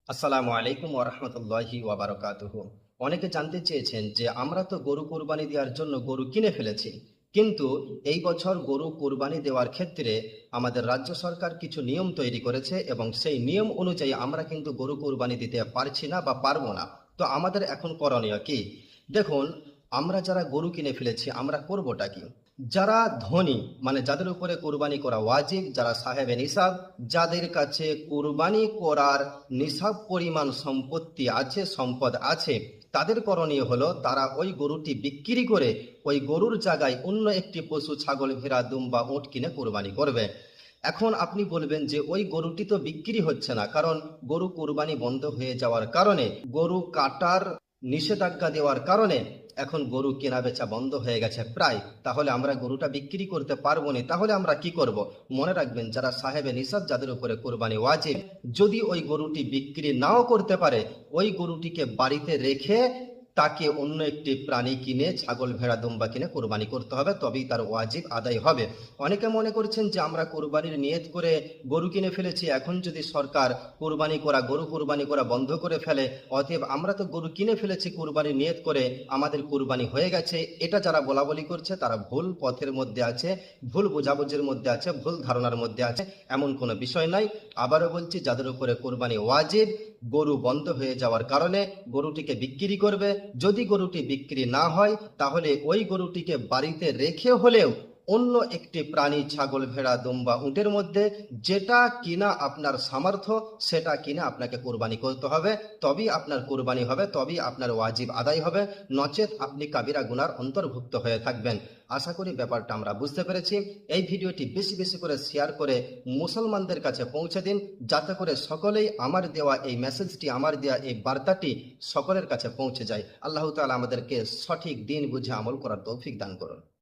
আসসালামু আলাইকুম ওয়া রাহমাতুল্লাহি ওয়া বারাকাতুহু। অনেকে জানতে চেয়েছেন যে আমরা তো গরু কুরবানি দেওয়ার জন্য গরু কিনে ফেলেছি, কিন্তু এই বছর গরু কুরবানি দেওয়ার ক্ষেত্রে আমাদের রাজ্য সরকার কিছু নিয়ম তৈরি করেছে এবং সেই নিয়ম অনুযায়ী আমরা কিন্তু গরু কুরবানি দিতে পারছি না বা পারবো না। তো আমাদের এখন করণীয় কি? দেখুন, আমরা যারা গরু কিনে ফেলেছি আমরা করবোটা কি? যারা ধনী, মানে যাদের উপরে কুরবানি করা ওয়াজিব, যারা সাহেবে নিসাব, যাদের কাছে কুরবানি করার নিসাব পরিমাণ সম্পত্তি আছে, সম্পদ আছে, তাদের করণীয় হলো তারা ওই গরুটি বিক্রি করে ওই গরুর জায়গায় অন্য একটি পশু, ছাগল, ভেড়া, দুম্বা, উট কিনে কুরবানি করবে। এখন আপনি বলবেন যে ওই গরুটি তো বিক্রি হচ্ছে না, কারণ গরু কুরবানি বন্ধ হয়ে যাওয়ার কারণে, গরু কাটার নিষেধাজ্ঞা দেওয়ার কারণে এখন গরু কেনা বেচা বন্ধ হয়ে গেছে প্রায়। তাহলে আমরা গরুটা বিক্রি করতে পারবো না, তাহলে আমরা কি করব? মনে রাখবেন, যারা সাহেবে নিসাব, যাদের উপরে কোরবানি ওয়াজিব, যদি ওই গরুটি বিক্রি নাও করতে পারে, ওই গরুটিকে বাড়িতে রেখে তাকে অন্য একটি প্রাণী কিনে, ছাগল, ভেড়া, দুম্বা কিনে কোরবানি করতে হবে, তবেই তার ওয়াজিব আদায় হবে। অনেকে মনে করছেন যে আমরা কোরবানির নিয়ত করে গরু কিনে ফেলেছি, এখন যদি সরকার গরু কোরবানি করা বন্ধ করে ফেলে, অতএব আমরা তো গরু কিনে ফেলেছি কোরবানির নিয়ত করে, আমাদের কোরবানি হয়ে গেছে। এটা যারা বলা বলি করছে তারা ভুল পথের মধ্যে আছে, ভুল বোঝাবুঝির মধ্যে আছে, ভুল ধারণার মধ্যে আছে। এমন কোনো বিষয় নাই। আবারও বলছি, যাদের উপরে কোরবানি ওয়াজিব, গরু বন্ধ হয়ে যাওয়ার কারণে গরুটিকে বিক্রি করবে। যদি গরুটি বিক্রি না হয়, তাহলে ওই গরুটিকে বাড়িতে রেখে হলেও অন্য একটি প্রাণী, ছাগল, ভেড়া, দুম্বা, উটের মধ্যে যেটা কিনা আপনার সামর্থ্য, সেটা কিনা আপনাকে কোরবানি করতে হবে। তবেই আপনার কোরবানি হবে, তবেই আপনার ওয়াজিব আদায় হবে। নচেত আপনি কাবিরা গুনার অন্তর্ভুক্ত হয়ে থাকবেন। আশা করি ব্যাপারটা আমরা বুঝতে পেরেছি। এই ভিডিওটি বেশি বেশি করে শেয়ার করে মুসলমানদের কাছে পৌঁছে দিন, যাতে করে সকলেই আমার দেওয়া এই মেসেজটি, আমার দেওয়া এই বার্তাটি সকলের কাছে পৌঁছে যায়। আল্লাহ তাআলা আমাদেরকে সঠিক দিন বুঝে আমল করার তৌফিক দান করুন।